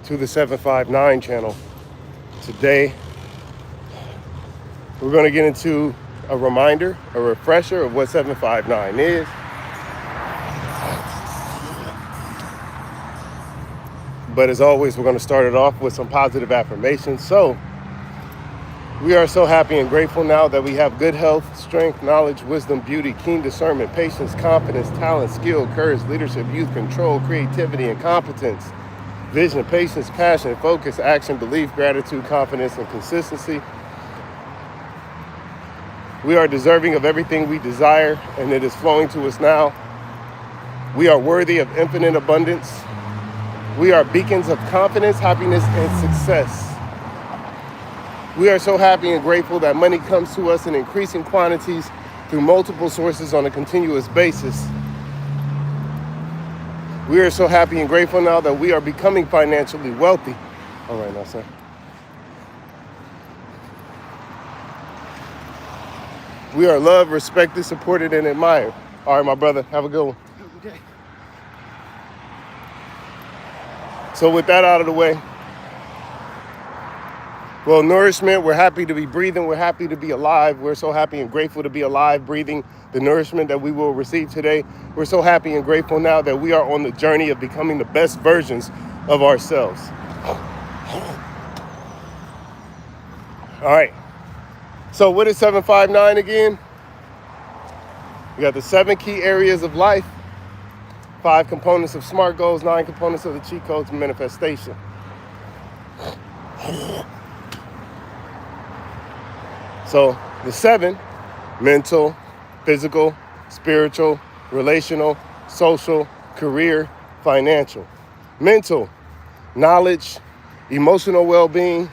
to the 759 channel. Today, we're going to get into a reminder, a refresher of what 759 is. But as always, we're going to start it off with some positive affirmations. So, we are so happy and grateful now that we have good health, strength, knowledge, wisdom, beauty, keen discernment, patience, confidence, talent, skill, courage, leadership, youth, control, creativity, and competence. Vision, patience, passion, focus, action, belief, gratitude, confidence, and consistency. We are deserving of everything we desire, and it is flowing to us now. We are worthy of infinite abundance. We are beacons of confidence, happiness, and success. We are so happy and grateful that money comes to us in increasing quantities through multiple sources on a continuous basis. We are so happy and grateful now that we are becoming financially wealthy. All right, now, son. We are loved, respected, supported, and admired. All right, my brother, have a good one. Okay. So with that out of the way, well, nourishment, we're happy to be breathing. We're happy to be alive. We're so happy and grateful to be alive, breathing the nourishment that we will receive today. We're so happy and grateful now that we are on the journey of becoming the best versions of ourselves. All right. So what is 759 again? We got the 7 key areas of life, 5 components of SMART goals, 9 components of the cheat codes of manifestation. So the 7, mental, physical, spiritual, relational, social, career, financial. Mental, knowledge, emotional well-being,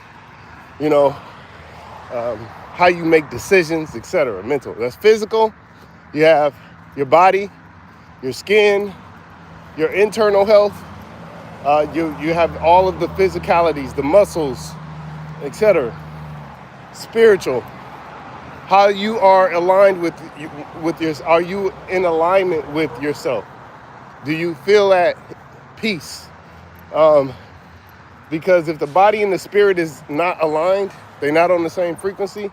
how you make decisions, etc. Mental. That's physical. You have your body, your skin, your internal health. You have all of the physicalities, the muscles, etc. Spiritual. How you are aligned with are you in alignment with yourself? Do you feel at peace? Because if the body and the spirit is not aligned, they're not on the same frequency,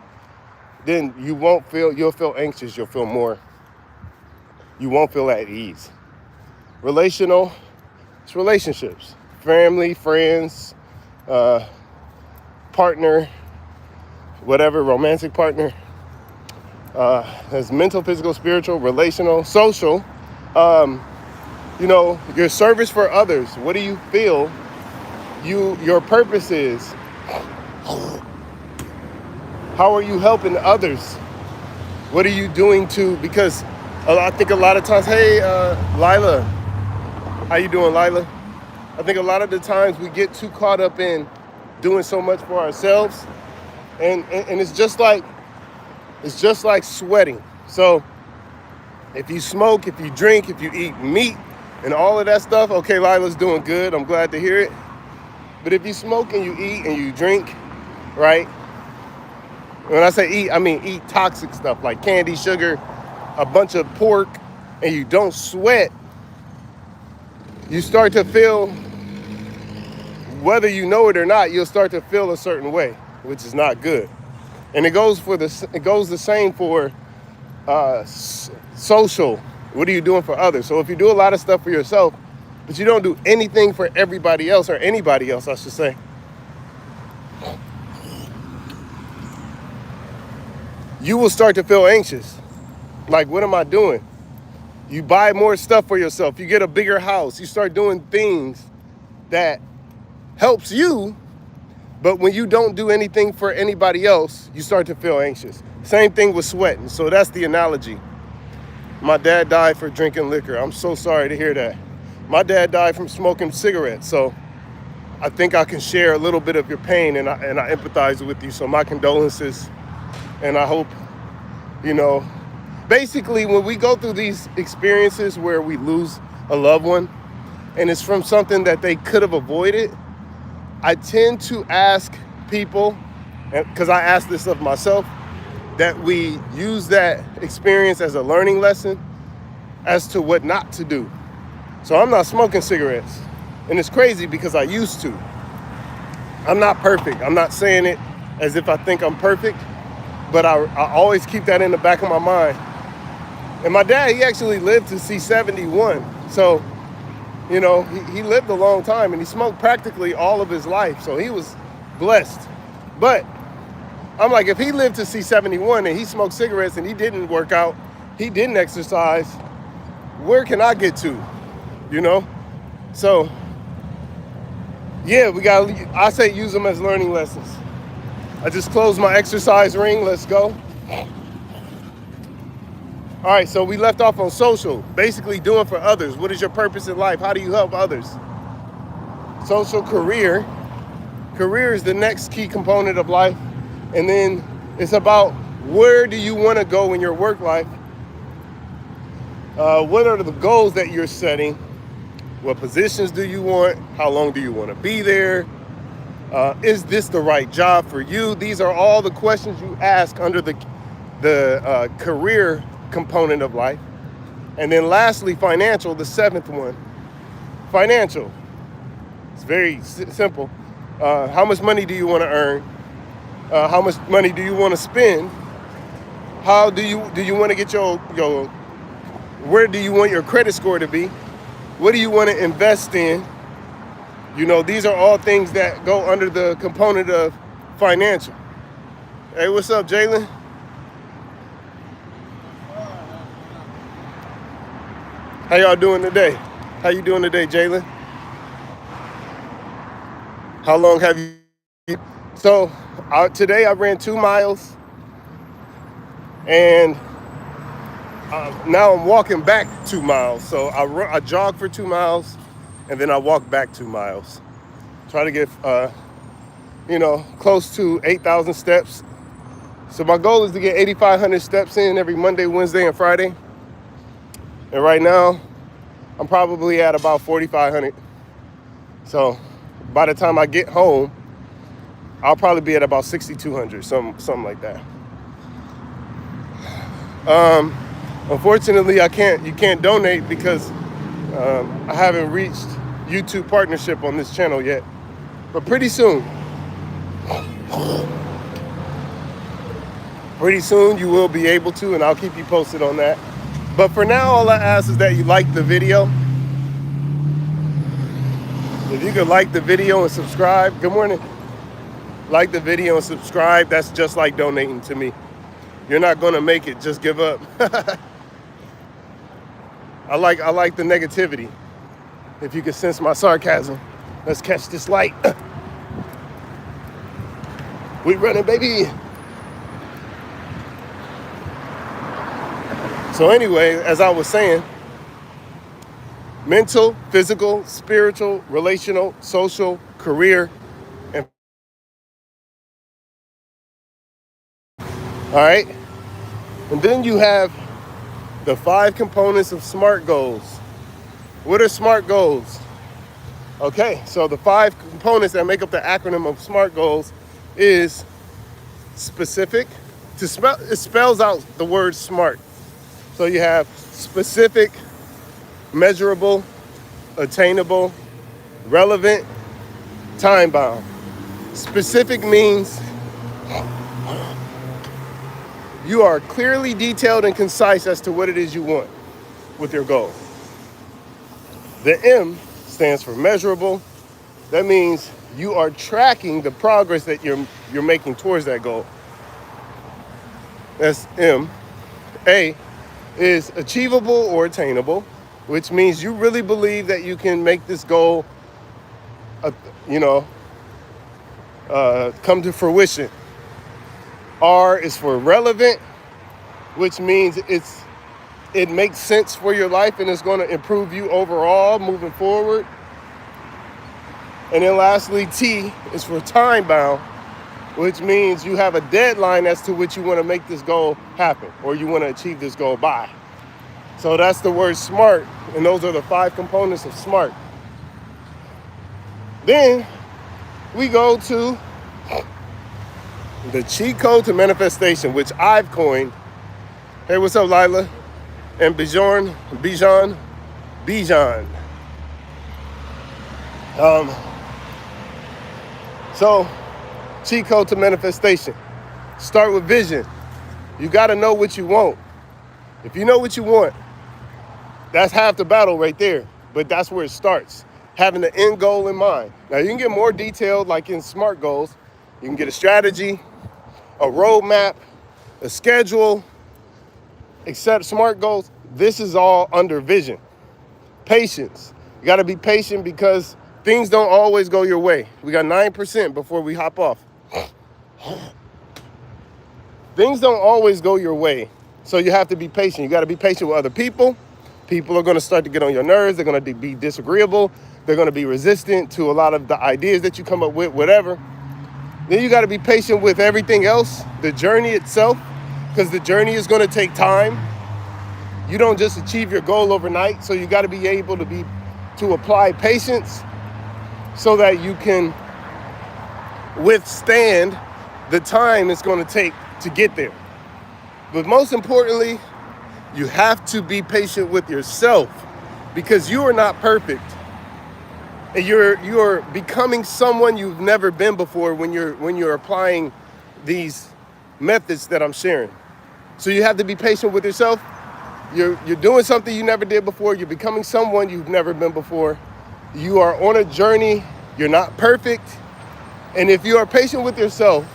then you'll feel anxious, you'll feel more. You won't feel at ease. Relational, it's relationships. Family, friends, partner, whatever, romantic partner. There's mental, physical, spiritual, relational, social. Your service for others. What do you feel your purpose is? How are you helping others? What are you doing because I think a lot of times, hey, Lila, how you doing, Lila? I think a lot of the times we get too caught up in doing so much for ourselves, and it's just like sweating. So if you smoke, if you drink, if you eat meat and all of that stuff, okay, Lila's doing good. I'm glad to hear it. But if you smoke and you eat and you drink, right? When I say eat, I mean eat toxic stuff like candy, sugar, a bunch of pork, and you don't sweat, you start to feel, whether you know it or not, you'll start to feel a certain way, which is not good. And it goes the same for social. What are you doing for others? So if you do a lot of stuff for yourself, but you don't do anything for everybody else, or anybody else, I should say, you will start to feel anxious. Like, what am I doing? You buy more stuff for yourself. You get a bigger house. You start doing things that helps you. But when you don't do anything for anybody else, you start to feel anxious. Same thing with sweating. So that's the analogy. My dad died for drinking liquor. I'm so sorry to hear that. My dad died from smoking cigarettes. So I think I can share a little bit of your pain, and I empathize with you. So my condolences. And I hope, basically when we go through these experiences where we lose a loved one, and it's from something that they could have avoided, I tend to ask people, because I ask this of myself, that we use that experience as a learning lesson as to what not to do. So I'm not smoking cigarettes. And it's crazy because I used to. I'm not perfect. I'm not saying it as if I think I'm perfect, but I always keep that in the back of my mind. And my dad, he actually lived to see 71. So, you know, he lived a long time, and he smoked practically all of his life. So he was blessed. But I'm like, if he lived to see 71 and he smoked cigarettes and he didn't work out, he didn't exercise, where can I get to? You know? So, yeah, I say use them as learning lessons. I just closed my exercise ring. Let's go. All right, so we left off on social, basically doing for others. What is your purpose in life? How do you help others? Social, career. Career is the next key component of life. And then it's about where do you want to go in your work life? What are the goals that you're setting? What positions do you want? How long do you want to be there? Is this the right job for you? These are all the questions you ask under the career component of life. And then lastly, financial, the seventh one. Financial. It's very simple. How much money do you want to earn? How much money do you want to spend? How do you want to get where do you want your credit score to be? What do you want to invest in? You know, these are all things that go under the component of financial. Hey, what's up, Jalen? How y'all doing today? How you doing today, Jalen? How long have you? So today I ran 2 miles, and now I'm walking back 2 miles. So I jog for 2 miles, and then I walk back 2 miles. Try to get close to 8,000 steps. So my goal is to get 8,500 steps in every Monday, Wednesday, and Friday. And right now, I'm probably at about 4,500. So by the time I get home, I'll probably be at about 6,200, something like that. Unfortunately, you can't donate because I haven't reached YouTube partnership on this channel yet. But pretty soon you will be able to, and I'll keep you posted on that. But for now, all I ask is that you like the video. If you could like the video and subscribe, good morning. Like the video and subscribe, that's just like donating to me. You're not gonna make it, just give up. I like the negativity. If you can sense my sarcasm, let's catch this light. We running, baby. So anyway, as I was saying, mental, physical, spiritual, relational, social, career, and all right. And then you have the 5 components of SMART goals. What are SMART goals? Okay, so the 5 components that make up the acronym of SMART goals is specific. It spells out the word SMART. So you have specific, measurable, attainable, relevant, time-bound. Specific means you are clearly detailed and concise as to what it is you want with your goal. The M stands for measurable. That means you are tracking the progress that you're making towards that goal. That's M. A is achievable or attainable, which means you really believe that you can make this goal, come to fruition. R is for relevant, which means it makes sense for your life and it's going to improve you overall moving forward. And then lastly, T is for time bound, which means you have a deadline as to which you want to make this goal happen or you want to achieve this goal by. So that's the word SMART, and those are the 5 components of SMART. Then we go to the cheat code to manifestation, which I've coined. Hey, what's up, Lila? And Bijan. So, cheat code to manifestation. Start with vision. You got to know what you want. If you know what you want, that's half the battle right there. But that's where it starts, having the end goal in mind. Now, you can get more detailed, like in SMART goals. You can get a strategy, a roadmap, a schedule, except SMART goals. This is all under vision. Patience. You got to be patient because things don't always go your way. We got 9% before we hop off. Things don't always go your way. So you have to be patient. You got to be patient with other people. People are going to start to get on your nerves. They're going to be disagreeable. They're going to be resistant to a lot of the ideas that you come up with, whatever. Then you got to be patient with everything else, the journey itself, because the journey is going to take time. You don't just achieve your goal overnight. So you got to be able to apply patience so that you can withstand the time it's going to take to get there. But most importantly, you have to be patient with yourself because you are not perfect. And you're becoming someone you've never been before when you're applying these methods that I'm sharing. So you have to be patient with yourself. You're doing something you never did before. You're becoming someone you've never been before. You are on a journey. You're not perfect. And if you are patient with yourself,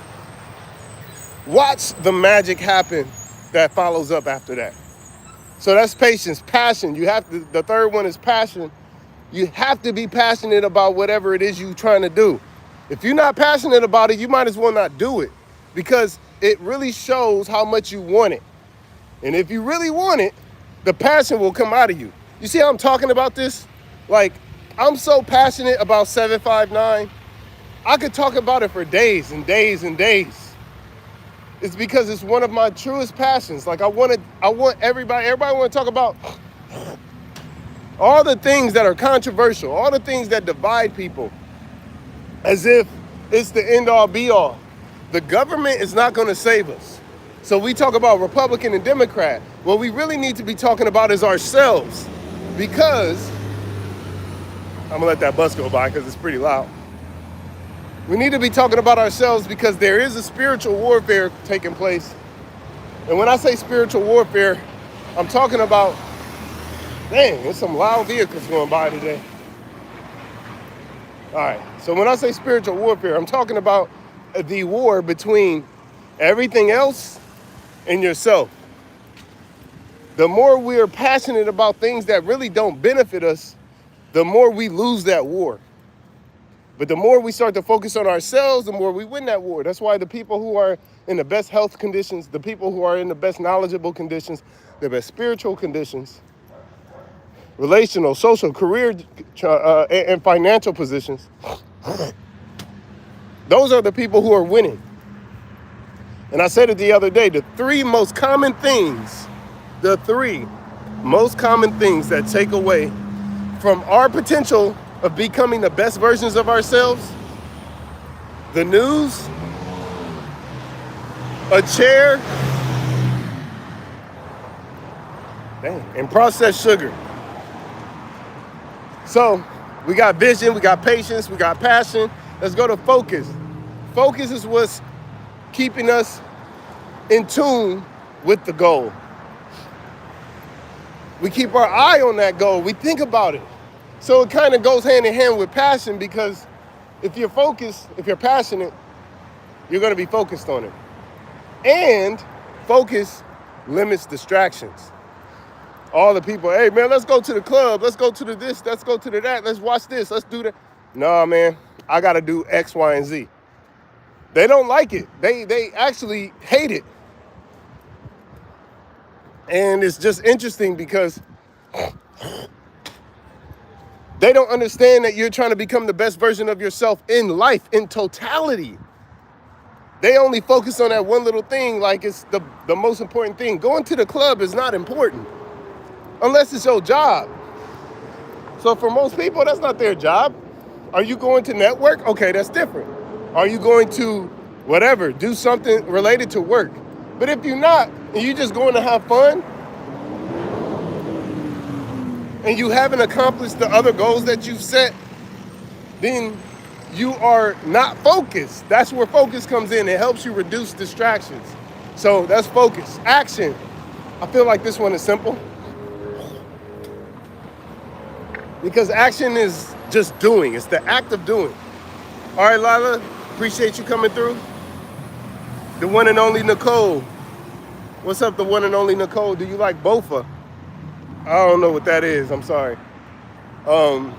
watch the magic happen that follows up after that. So that's patience. Passion. You have to, the third one is passion. You have to be passionate about whatever it is you're trying to do. If you're not passionate about it, you might as well not do it because it really shows how much you want it. And if you really want it, the passion will come out of you. You see how I'm talking about this? Like, I'm so passionate about 759. I could talk about it for days and days and days. It's because it's one of my truest passions. Like I want everybody want to talk about all the things that are controversial, all the things that divide people, as if it's the end all be all. The government is not going to save us. So we talk about Republican and Democrat. What we really need to be talking about is ourselves, because I'm gonna let that bus go by because it's pretty loud. We need to be talking about ourselves because there is a spiritual warfare taking place. And when I say spiritual warfare, I'm talking about, dang, there's some loud vehicles going by today. All right, so when I say spiritual warfare, I'm talking about the war between everything else and yourself. The more we are passionate about things that really don't benefit us, the more we lose that war. But the more we start to focus on ourselves, the more we win that war. That's why the people who are in the best health conditions, the people who are in the best knowledgeable conditions, the best spiritual conditions, relational, social, career, and financial positions, those are the people who are winning. And I said it the other day, the three most common things that take away from our potential of becoming the best versions of ourselves: the news, a chair, and processed sugar. So we got vision, we got patience, we got passion. Let's go to focus. Focus is what's keeping us in tune with the goal. We keep our eye on that goal. We think about it. So it kind of goes hand in hand with passion, because if you're focused, if you're passionate, you're going to be focused on it. And focus limits distractions. All the people, hey man, let's go to the club, let's go to the this, let's go to the that, let's watch this, let's do that. No, man, I got to do X, Y, and Z. They don't like it. They actually hate it. And it's just interesting because they don't understand that you're trying to become the best version of yourself in life, in totality. They only focus on that one little thing like it's the most important thing. Going to the club is not important unless it's your job. So for most people, that's not their job. Are you going to network? Okay, that's different. Are you going to whatever, do something related to work? But if you're not, and you're just going to have fun, and you haven't accomplished the other goals that you've set, then you are not focused. That's where focus comes in. It helps you reduce distractions. So that's focus. Action. I feel like this one is simple because action is just doing. It's the act of doing. All right, Lila, appreciate you coming through. The one and only Nicole. What's up, the one and only Nicole? Do you like bofa? I don't know what that is. I'm sorry. Oh,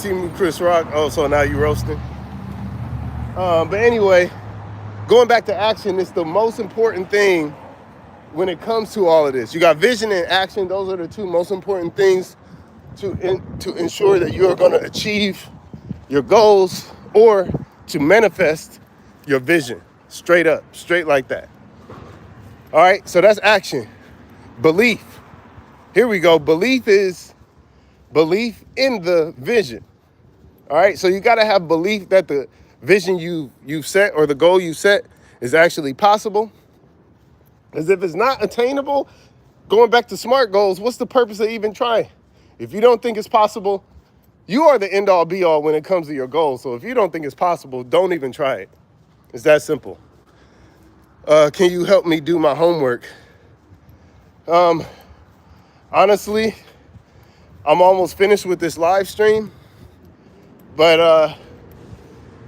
Team Chris Rock. Oh, so now you roasting. But anyway, going back to action, it's the most important thing when it comes to all of this. You got vision and action. Those are the two most important things to ensure that you're going to achieve your goals or to manifest your vision. Straight up, straight like that. All right, so that's action. Belief. Here we go. Belief is belief in the vision. All right, so you got to have belief that the vision you've set or the goal you set is actually possible. Because if it's not attainable, going back to SMART goals, what's the purpose of even trying? If you don't think it's possible, you are the end all be all when it comes to your goals. So if you don't think it's possible, don't even try it. It's that simple. Can you help me do my homework? Honestly, I'm almost finished with this live stream, but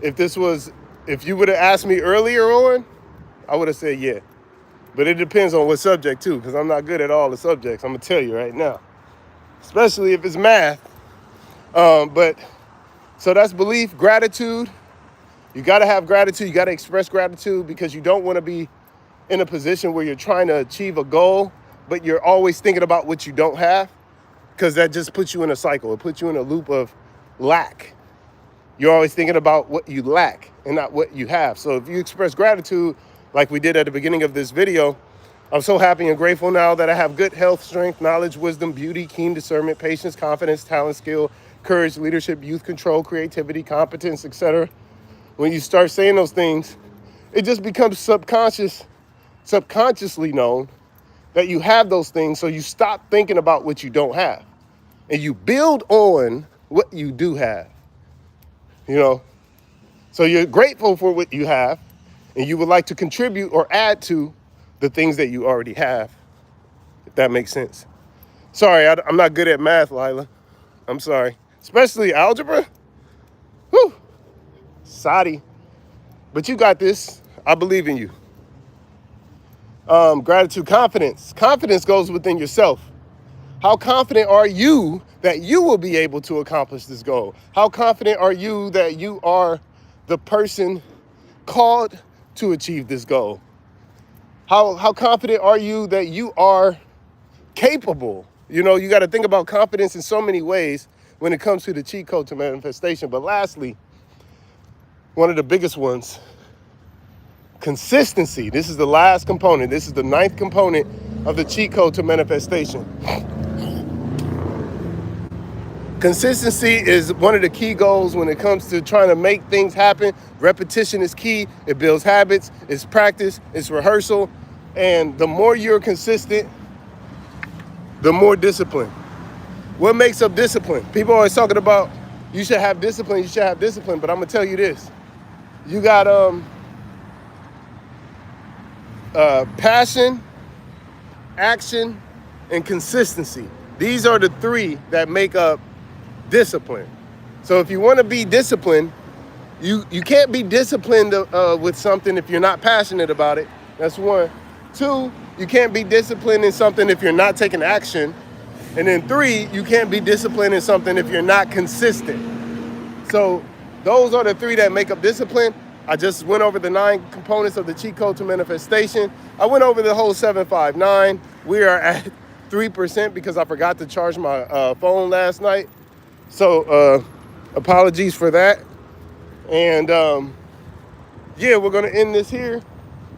if you would have asked me earlier on, I would have said yeah. But it depends on what subject too, because I'm not good at all the subjects. I'm gonna tell you right now, especially if it's math. But so that's belief, gratitude. You gotta have gratitude. You gotta express gratitude because you don't want to be in a position where you're trying to achieve a goal, but you're always thinking about what you don't have. Because that just puts you in a cycle. It puts you in a loop of lack. You're always thinking about what you lack and not what you have. So if you express gratitude, like we did at the beginning of this video, I'm so happy and grateful now that I have good health, strength, knowledge, wisdom, beauty, keen discernment, patience, confidence, talent, skill, courage, leadership, youth control, creativity, competence, etc. When you start saying those things, it just becomes subconsciously known that you have those things. So you stop thinking about what you don't have. And you build on what you do have, So you're grateful for what you have, and you would like to contribute or add to the things that you already have, if that makes sense. Sorry, I'm not good at math, Lila. I'm sorry. Especially algebra. Whew. Sorry. But you got this. I believe in you. Gratitude, confidence. Confidence goes within yourself. How confident are you that you will be able to accomplish this goal? How confident are you that you are the person called to achieve this goal? How confident are you that you are capable? You got to think about confidence in so many ways when it comes to the cheat code to manifestation. But lastly, one of the biggest ones, consistency. This is the last component. This is the 9th component of the cheat code to manifestation. Consistency is one of the key goals when it comes to trying to make things happen. Repetition is key. It builds habits. It's practice. It's rehearsal. And the more you're consistent, the more discipline. What makes up discipline? People are always talking about you should have discipline. You should have discipline. But I'm going to tell you this. You got passion, action, and consistency. These are the 3 that make up discipline. So if you want to be disciplined, you can't be disciplined with something if you're not passionate about it. That's 1. 2, you can't be disciplined in something if you're not taking action. And then 3, you can't be disciplined in something if you're not consistent. So those are the 3 that make up discipline. I just went over the 9 components of the cheat code to manifestation. I went over the whole 759. We are at 3% because I forgot to charge my phone last night. So apologies for that. And yeah, we're going to end this here.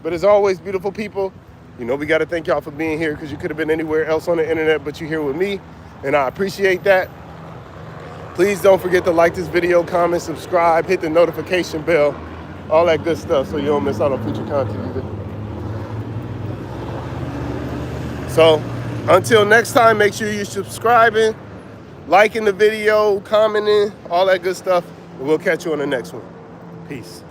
But as always, beautiful people, we got to thank y'all for being here because you could have been anywhere else on the internet, but you're here with me. And I appreciate that. Please don't forget to like this video, comment, subscribe, hit the notification bell, all that good stuff so you don't miss out on future content either. So until next time, make sure you're subscribing, liking the video, commenting, all that good stuff. We'll catch you on the next one. Peace.